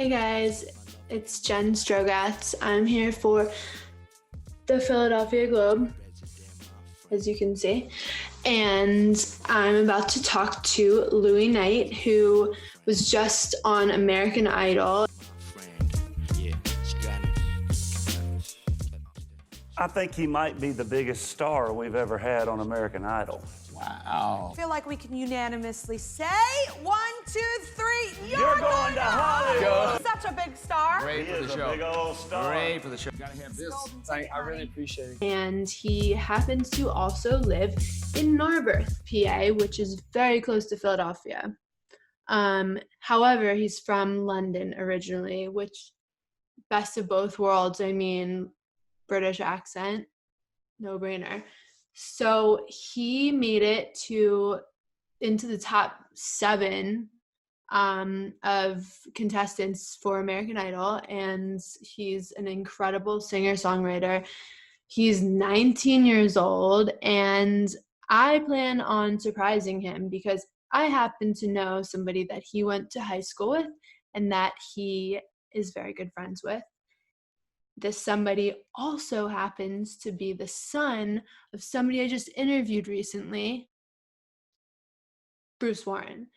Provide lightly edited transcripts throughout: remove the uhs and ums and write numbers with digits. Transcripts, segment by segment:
Hey guys, it's Jen Strogatz. I'm here for the Philadelphia Globe, as you can see, and I'm about to talk to Louis Knight, who was just on American Idol. I think he might be the biggest star we've ever had on American Idol. Wow. I feel like we can unanimously say 1, 2, 3. You're going to Hollywood. Such a big star. Great He for is the a show. big old star. Great for the show. Gotta have this. I really appreciate it. And he happens to also live in Narberth, PA, which is very close to Philadelphia. However, he's from London originally, which, best of both worlds. I mean, British accent, no brainer. So he made it into the top 7 of contestants for American Idol, and he's an incredible singer-songwriter. He's 19 years old, and I plan on surprising him because I happen to know somebody that he went to high school with and that he is very good friends with. This somebody also happens to be the son of somebody I just interviewed recently, Bruce Warren.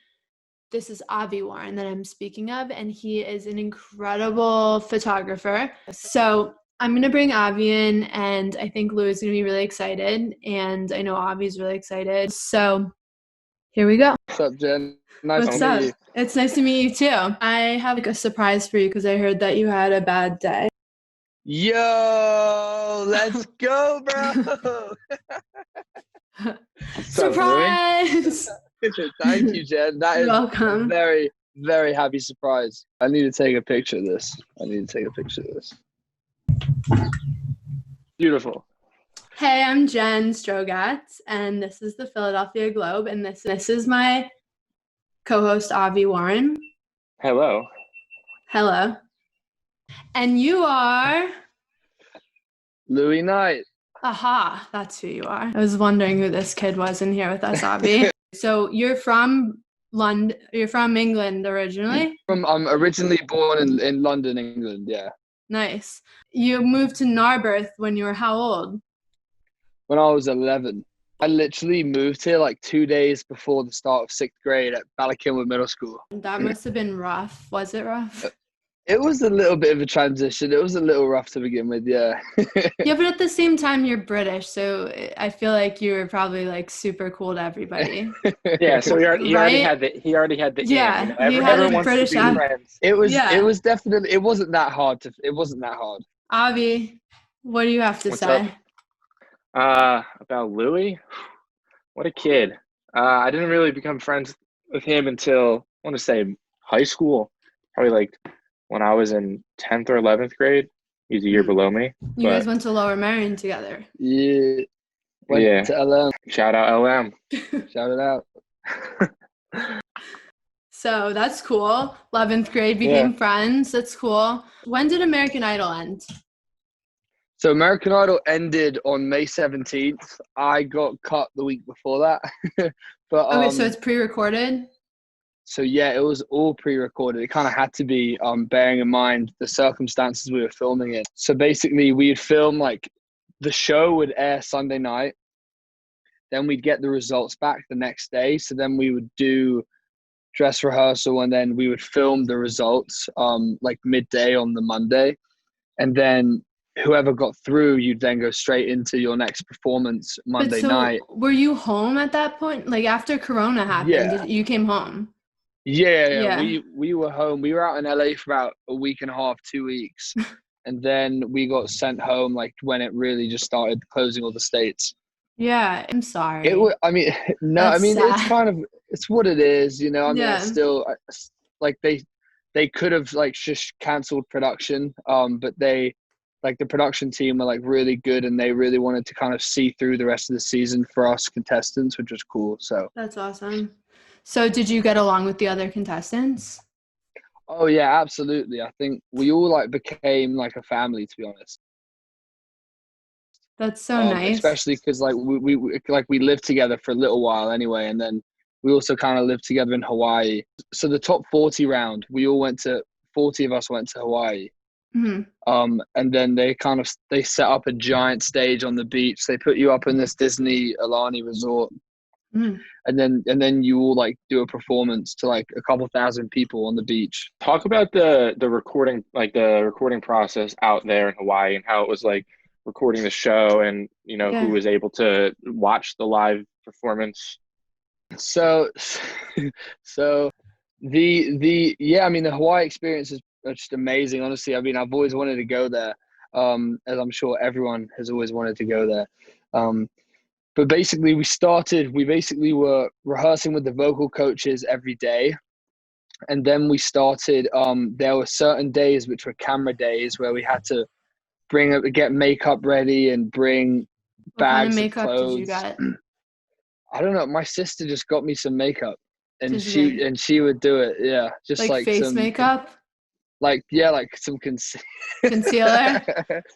This is Avi Warren that I'm speaking of, and he is an incredible photographer. So I'm going to bring Avi in, and I think Louis is going to be really excited, and I know Avi's really excited. So here we go. What's up, Jen? Nice What's to up? meet you. It's nice to meet you too. I have a surprise for you because I heard that you had a bad day. Yo, let's go, bro. Surprise! Thank you, Jen. That is You're welcome. a very, very happy surprise. I need to take a picture of this. Beautiful. Hey, I'm Jen Strogatz, and this is the Philadelphia Globe, and this is my co-host, Avi Warren. Hello. Hello. And you are... Louis Knight. Aha, that's who you are. I was wondering who this kid was in here with us, Avi. So you're from London. You're from England originally? I'm originally born in London, England, yeah. Nice. You moved to Narberth when you were how old? When I was 11. I literally moved here like 2 days before the start of 6th grade at Ballackinwood Middle School. That must have been rough. Was it rough? It was a little bit of a transition. It was a little rough to begin with, yeah. Yeah, but at the same time, you're British, so I feel like you were probably like super cool to everybody. Yeah, so he already Right? had the Yeah, in, you know? he had a Everyone wants British to be accent. friends. It was Yeah. definitely, it wasn't that hard. Avi, what do you have to What's say? About Louis, what a kid. I didn't really become friends with him until I want to say high school, probably like when I was in 10th or 11th grade. He's a year below me. You guys went to Lower Merion together. Yeah. Yeah. To LM. Shout out LM. Shout it out. So that's cool. 11th grade became friends. That's cool. When did American Idol end? So American Idol ended on May 17th. I got cut the week before that. But Okay, so it's pre-recorded? So yeah, it was all pre-recorded. It kind of had to be, bearing in mind the circumstances we were filming in. So basically we'd film, like, the show would air Sunday night. Then we'd get the results back the next day. So then we would do dress rehearsal, and then we would film the results like midday on the Monday. And then whoever got through, you'd then go straight into your next performance Monday night. Were you home at that point? Like after Corona happened, Yeah. you came home? Yeah. We were home. We were out in LA for about a week and a half, 2 weeks. And then we got sent home like when it really just started closing all the states. Yeah, I'm sorry. It was, I mean, no, That's I mean, sad. it's kind of, it's what it is, you know. I mean, Yeah. it's still like they could have like just canceled production, but they, like, the production team were like really good, and they really wanted to kind of see through the rest of the season for us contestants, which was cool. So That's awesome. So did you get along with the other contestants? oh yeah, absolutely. I think we all like became like a family, to be honest. That's so nice. Especially because like we lived together for a little while anyway, and then we also kind of lived together in Hawaii. So the top 40 round, we all went to 40 of us went to Hawaii. Hmm. And then they set up a giant stage on the beach. They put you up in this Disney Alani resort, Hmm. and then you all like do a performance to like a couple thousand people on the beach. Talk about the recording, like the recording process out there in Hawaii, and how it was like recording the show, and who Yeah. was able to watch the live performance. So so the yeah, I mean, the Hawaii experience is just amazing, honestly. I mean, I've always wanted to go there, as I'm sure everyone has always wanted to go there. But basically we basically were rehearsing with the vocal coaches every day. And then we started, there were certain days which were camera days where we had to get makeup ready and bring What kind of bags of makeup did you clothes. get? I don't know. My sister just got me some makeup, and Did they, she would do it. Yeah, just like face some makeup, like some concealer, like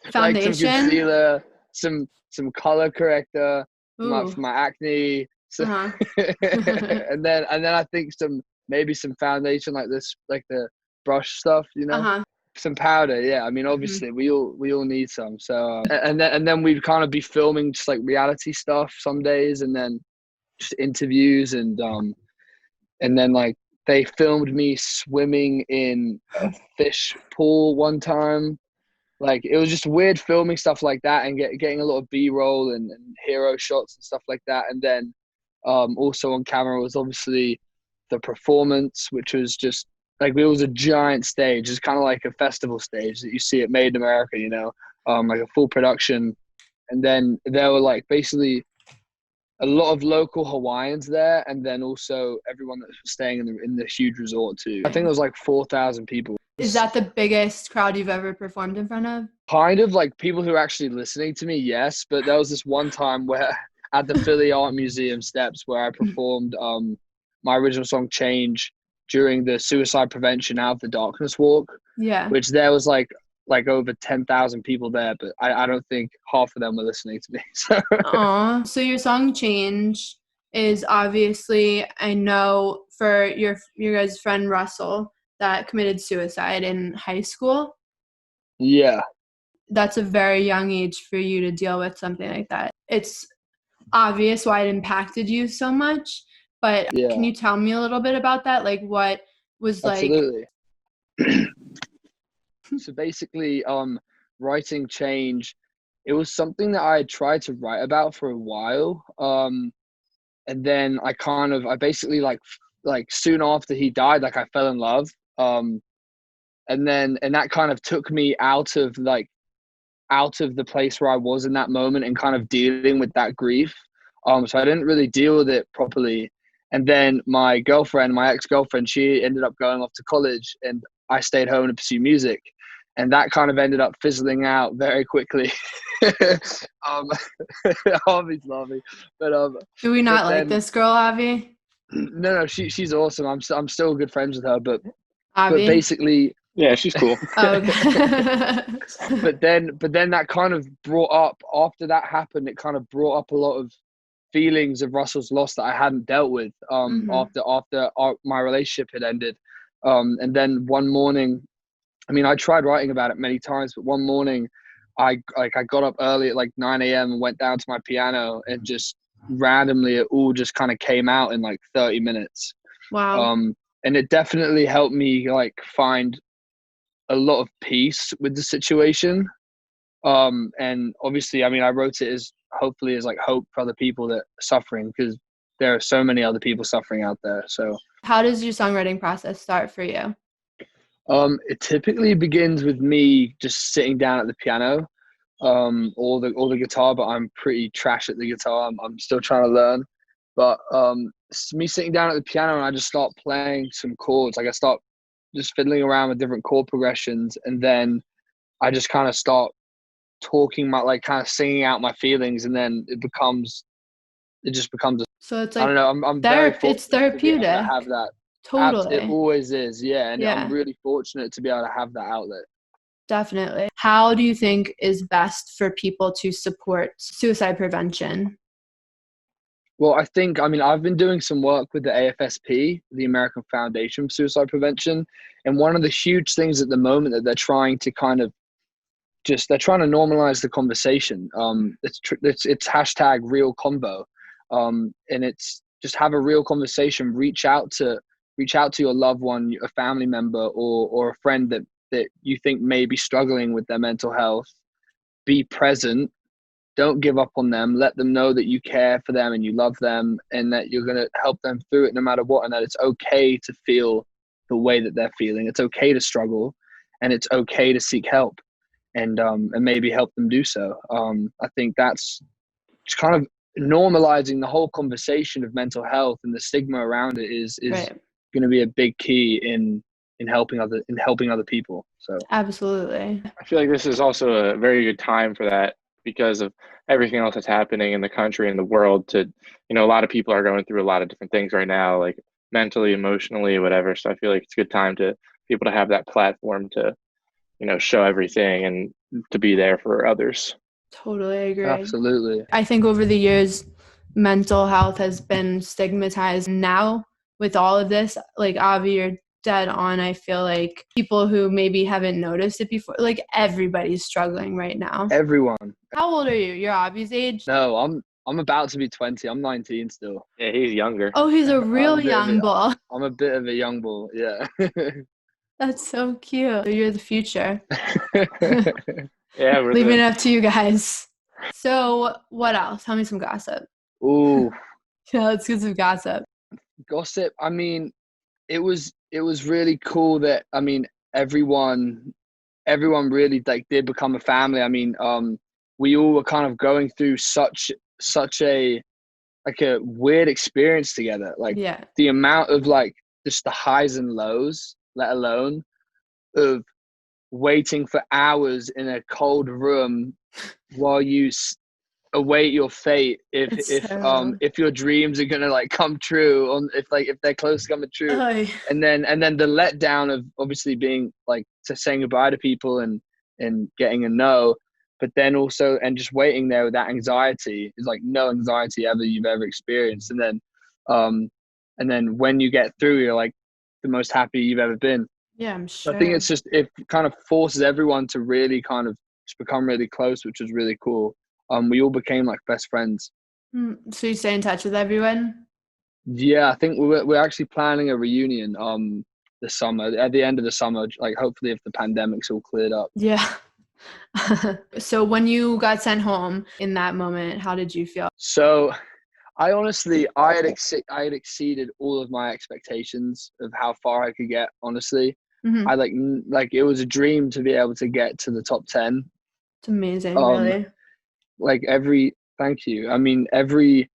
some foundation? concealer, some color corrector Ooh. for my acne. So, Uh-huh. and then I think maybe some foundation, like this, like the brush stuff, Uh-huh. some powder. Yeah, I mean, Mhm. obviously we all need some. So and then we'd kind of be filming just like reality stuff some days, and then just interviews, and then like they filmed me swimming in a fish pool one time. Like, it was just weird filming stuff like that, and getting a lot of B-roll and hero shots and stuff like that. And then also on camera was obviously the performance, which was just like, it was a giant stage. It's kind of like a festival stage that you see at Made in America, like a full production. And then there were like basically a lot of local Hawaiians there, and then also everyone that was staying in the huge resort too. I think it was like 4,000 people. Is that the biggest crowd you've ever performed in front of? Kind of like people who are actually listening to me, yes. But there was this one time where at the Philly Art Museum steps where I performed my original song "Change" during the Suicide Prevention Out of the Darkness walk, Yeah. which there was like over 10,000 people there, but I don't think half of them were listening to me. So Aw. So your song "Change" is obviously, I know, for your guys' friend Russell that committed suicide in high school. yeah. That's a very young age for you to deal with something like that. It's obvious why it impacted you so much, but Yeah. can you tell me a little bit about that? Like, what was like? Absolutely. So basically, writing Change, it was something that I had tried to write about for a while. And then I basically like soon after he died, like I fell in love. And that kind of took me out of the place where I was in that moment, and kind of dealing with that grief. So I didn't really deal with it properly. And then my ex-girlfriend, she ended up going off to college, and I stayed home to pursue music. And that kind of ended up fizzling out very quickly. Harvey's laughing, but Do we not but like then, this girl, Avi? no, she's awesome. I'm still good friends with her, but Avi? basically, Yeah, she's cool. Oh, okay. but then that kind of brought up, after that happened, it kind of brought up a lot of feelings of Russell's loss that I hadn't dealt with after my relationship had ended. And then one morning, I mean, I tried writing about it many times, but one morning I got up early at like 9 a.m. and went down to my piano, and just randomly it all just kind of came out in like 30 minutes. Wow. And it definitely helped me like find a lot of peace with the situation. And obviously, I mean, I wrote it as hopefully as like hope for other people that are suffering, because there are so many other people suffering out there. So How does your songwriting process start for you? it typically begins with me just sitting down at the piano, or the guitar, but I'm pretty trash at the guitar. I'm still trying to learn. But it's me sitting down at the piano, and I just start playing some chords. Like, I start just fiddling around with different chord progressions, and then I just kind of start talking kind of singing out my feelings, and then it just becomes So it's I like don't know, I'm very it's fortunate to be able to therapeutic. have that. It Totally. always is, yeah. And I'm Yeah, really fortunate to be able to have that outlet. definitely. How do you think is best for people to support suicide prevention? Well, I mean, I've been doing some work with the AFSP, the American Foundation for Suicide Prevention, and one of the huge things at the moment that they're trying to they're trying to normalize the conversation. It's hashtag real convo, and it's just have a real conversation. Reach out to your loved one, a family member, or a friend that you think may be struggling with their mental health. Be present. Don't give up on them. Let them know that you care for them and you love them, and that you're going to help them through it no matter what, and that it's okay to feel the way that they're feeling. It's okay to struggle, and it's okay to seek help, and maybe help them do so. I think that's just kind of normalizing the whole conversation of mental health, and the stigma around it is Right. going to be a big key in helping other people. So Absolutely. I feel like this is also a very good time for that because of everything else that's happening in the country and the world. A lot of people are going through a lot of different things right now, like mentally, emotionally, whatever. So I feel like it's a good time to people to have that platform to, show everything and to be there for others. Totally agree. absolutely. I think over the years, mental health has been stigmatized. Now, with all of this, like Avi, you're dead on. I feel like people who maybe haven't noticed it before, like everybody's struggling right now. Everyone. How old are you? You're Avi's age? No, I'm about to be 20. I'm 19 still. Yeah, he's younger. Oh, he's a real I'm a bit of young a- bull. I'm a bit of a young bull, yeah. That's so cute. You're the future. Yeah, Leaving it up to you guys. So, what else? Tell me some gossip. Ooh, Yeah, let's get some gossip. gossip. I mean, it was really cool that everyone really did become a family. We all were kind of going through such a weird experience together. Like Yeah. the amount of just the highs and lows, let alone of waiting for hours in a cold room while you await your fate if your dreams are gonna come true, on if they're close to coming true. Oy. And then the letdown of obviously being to saying goodbye to people and getting a no, but then also and just waiting there with that anxiety is like no anxiety you've ever experienced. And then when you get through, you're like the most happy you've ever been. Yeah, I'm sure. I think it kind of forces everyone to really kind of just become really close, which was really cool. We all became like best friends. So you stay in touch with everyone? Yeah, I think we're actually planning a reunion this summer, at the end of the summer, like hopefully if the pandemic's all cleared up. Yeah. So when you got sent home in that moment, how did you feel? So I honestly I had exceeded all of my expectations of how far I could get, honestly. Mm-hmm. I like it was a dream to be able to get to the top 10. It's amazing, really. Thank you. I really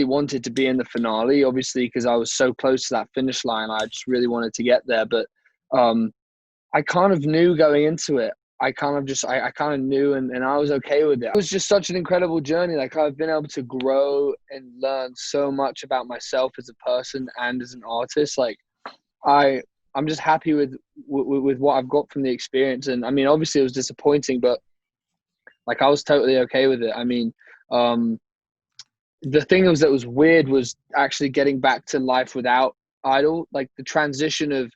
wanted to be in the finale, obviously, because I was so close to that finish line. I just really wanted to get there. But I kind of knew going into it. I kind of knew, and I was okay with it. It was just such an incredible journey. Like I've been able to grow and learn so much about myself as a person and as an artist. Like I'm just happy with what I've got from the experience. And I mean, obviously it was disappointing, but I was totally okay with it. The thing that was weird was actually getting back to life without Idol. Like the transition of,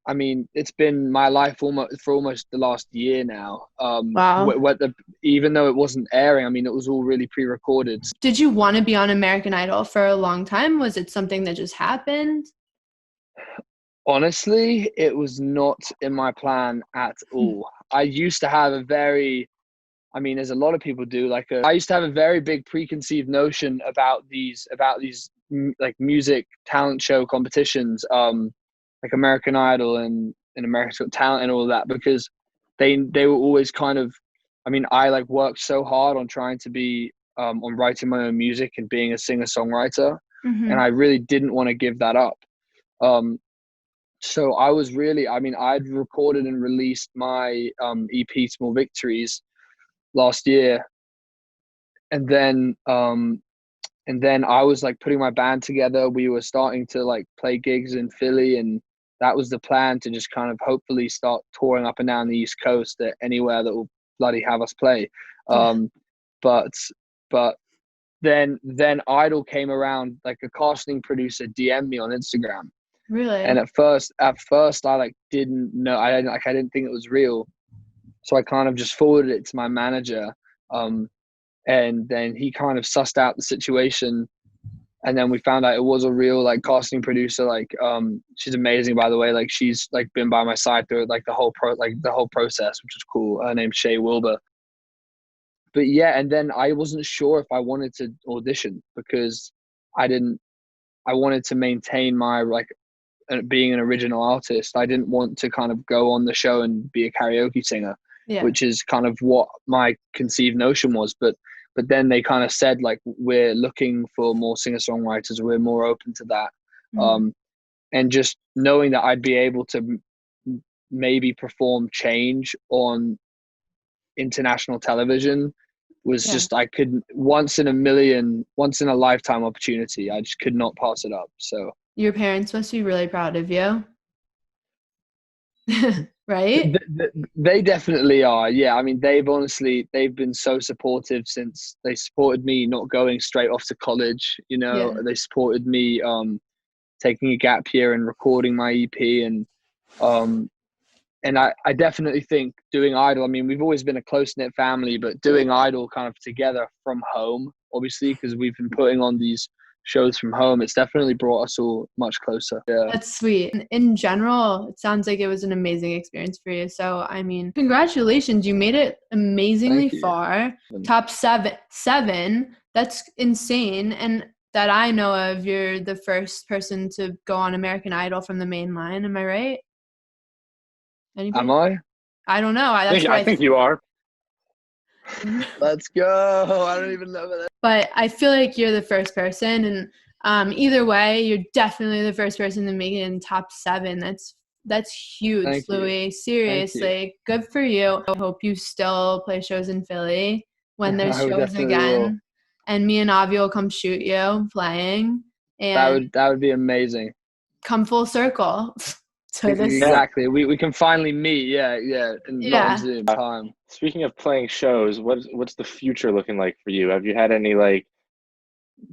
it's been my life for almost the last year now. Wow. Even though it wasn't airing, it was all really pre-recorded. Did you want to be on American Idol for a long time? Was it something that just happened? Honestly, it was not in my plan at all. I used to have a very, as a lot of people do, I used to have a very big preconceived notion about these like music talent show competitions, like American Idol and American Got Talent and all of that, because they were always kind of, I worked so hard on trying to be on writing my own music and being a singer-songwriter, Mm-hmm. and I really didn't want to give that up. So I was really, I'd recorded and released my EP Small Victories last year, and then I was putting my band together. We were starting to play gigs in Philly, and that was the plan, to just kind of hopefully start touring up and down the East Coast at anywhere that will bloody have us play. But then Idol came around, like a casting producer DM'd me on Instagram. Really? And at first I like didn't know. I didn't think it was real. So I kind of just forwarded it to my manager. And then he kind of sussed out the situation. And then we found out it was a real like casting producer. Like, she's amazing, by the way. Like, she's like been by my side through like the whole process, which is cool. Her name's Shay Wilbur. But yeah, and then I wasn't sure if I wanted to audition because I wanted to maintain my like being an original artist. I didn't want to kind of go on the show and be a karaoke singer, which is kind of what my conceived notion was. But then they kind of said, like, we're looking for more singer-songwriters. We're more open to that. And just knowing that I'd be able to maybe perform Change on international television was just, I couldn't, once in a lifetime opportunity. I just could not pass it up. So your parents must be really proud of you. Right? They definitely are. Yeah. I mean, they've been so supportive since they supported me not going straight off to college. You know, they supported me taking a gap year and recording my EP. And I definitely think doing Idol, I mean, we've always been a close-knit family, but doing Idol kind of together from home, obviously, because we've been putting on these shows from home, it's definitely brought us all much closer. Yeah, that's sweet. In general, it sounds like it was an amazing experience for you. So I mean, congratulations, you made it amazingly far. Top seven, that's insane. And that I know of, you're the first person to go on American Idol from the main line. Am I right? Anybody? Am I? I don't know. I think you are. Let's go. I don't even know that. But I feel like you're the first person, and either way, you're definitely the first person to make it in top 7. That's huge, Thank Louis. You. Seriously, good for you. I hope you still play shows in Philly when there's shows again. Will. And me and Avi will come shoot you playing. And that would be amazing. Come full circle. So exactly. We can finally meet. Yeah. Not on Zoom time. Speaking of playing shows, what's the future looking like for you? Have you had any like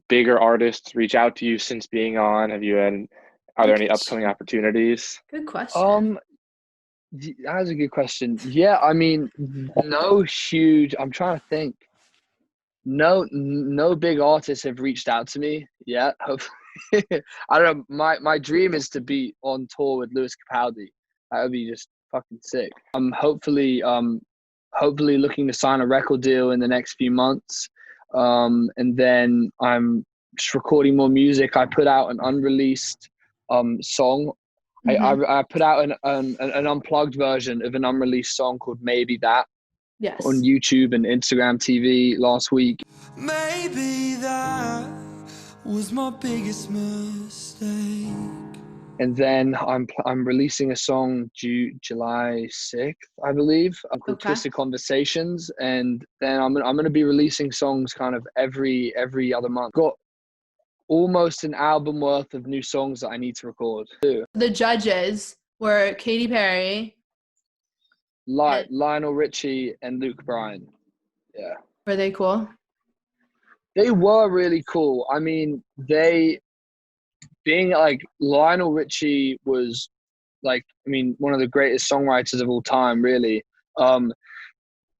bigger artists reach out to you since being on? Are there any upcoming opportunities? Good question. That was a good question. Yeah, I mean, no huge. I'm trying to think. No big artists have reached out to me yet. Hopefully. I don't know. My dream is to be on tour with Lewis Capaldi. That would be just fucking sick. I'm hopefully looking to sign a record deal in the next few months. And then I'm just recording more music. I put out an unreleased song. I put out an unplugged version of an unreleased song called Maybe That. Yes. On YouTube and Instagram TV last week. Maybe that was my biggest mistake. And then I'm releasing a song July 6th, I believe, called Twisted Conversations. And then I'm going to be releasing songs kind of every other month. Got almost an album worth of new songs that I need to record too. The judges were Katy Perry, Lionel Richie, and Luke Bryan. Yeah. Were they cool? They were really cool. I mean, being like Lionel Richie was like, I mean, one of the greatest songwriters of all time, really.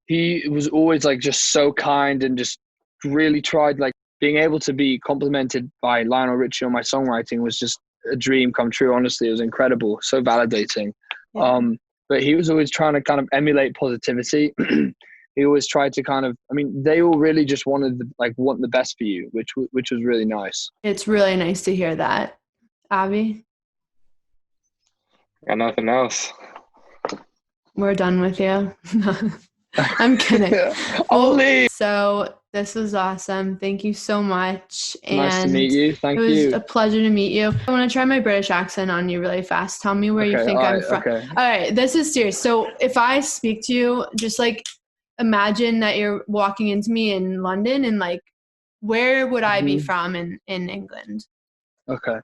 He was always like just so kind and just really tried, like being able to be complimented by Lionel Richie on my songwriting was just a dream come true. Honestly, it was incredible. So validating. Yeah. But he was always trying to kind of emulate positivity. He always tried to kind of, I mean, they all really just want the best for you, which was really nice. It's really nice to hear that. Avi? Got nothing else. We're done with you. I'm kidding. Only. So this was awesome. Thank you so much. Nice to meet you. Thank you. It was a pleasure to meet you. I want to try my British accent on you really fast. Tell me where you think I'm from. Okay. All right. This is serious. So if I speak to you, just like imagine that you're walking into me in London and like, where would I be from in England? Okay.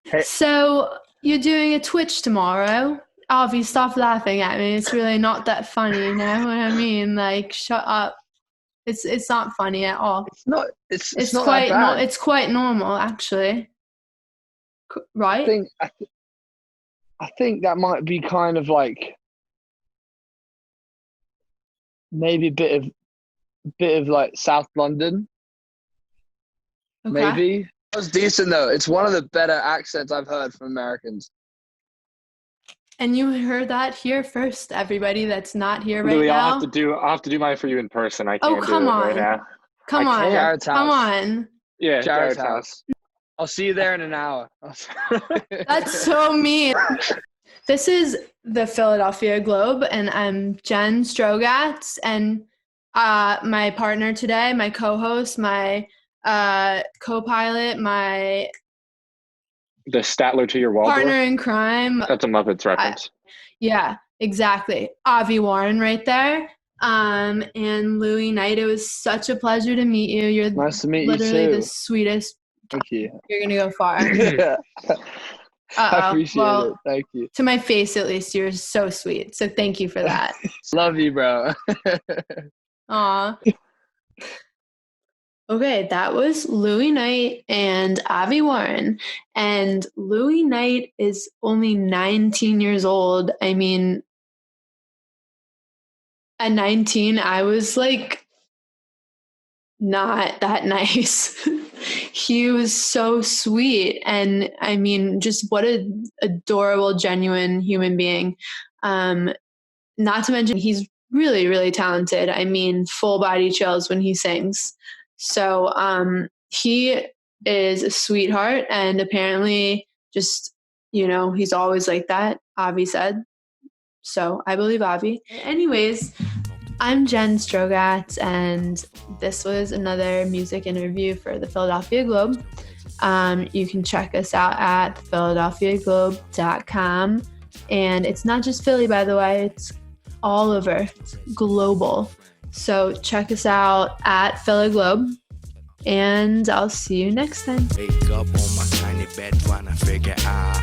Hey. So you're doing a Twitch tomorrow. Avi, stop laughing at me. It's really not that funny, you know what I mean? Like, shut up. It's not funny at all. It's not. It's not quite that bad. it's quite normal, actually. Right? I think that might be kind of like maybe a bit of like South London. Okay. Maybe. It was decent though. It's one of the better accents I've heard from Americans. And you heard that here first, everybody that's not here right Louis, now. I'll have to do mine for you in person. I Oh, can't come do it on. right now. Come on. Jared's Come house. on. Yeah, Jared's house. I'll see you there in an hour. That's so mean. This is the Philadelphia Globe, and I'm Jen Strogatz, and my partner today, my co-host, my co-pilot, my The Statler to your Waldorf. partner in crime. That's a Muppets reference. Yeah, exactly. Avi Warren right there. And Louis Knight, it was such a pleasure to meet you. You're Nice to meet you literally too. the sweetest. Thank you. You're going to go far. I appreciate it. Thank you. To my face, at least, you're so sweet. So thank you for that. Love you, bro. Aw. Okay, that was Louis Knight and Avi Warren. And Louis Knight is only 19 years old. I mean, at 19, I was like not that nice. He was so sweet. And I mean, just what an adorable, genuine human being. Not to mention, he's really, really talented. I mean, full body chills when he sings. So he is a sweetheart, and apparently just, he's always like that, Avi said. So I believe Avi. Anyways, I'm Jen Strogatz, and this was another music interview for the Philadelphia Globe. You can check us out at philadelphiaglobe.com. And it's not just Philly, by the way, it's all over. It's global. So check us out at Phila Globe, and I'll see you next time. Wake up on my tiny bed trying to figure out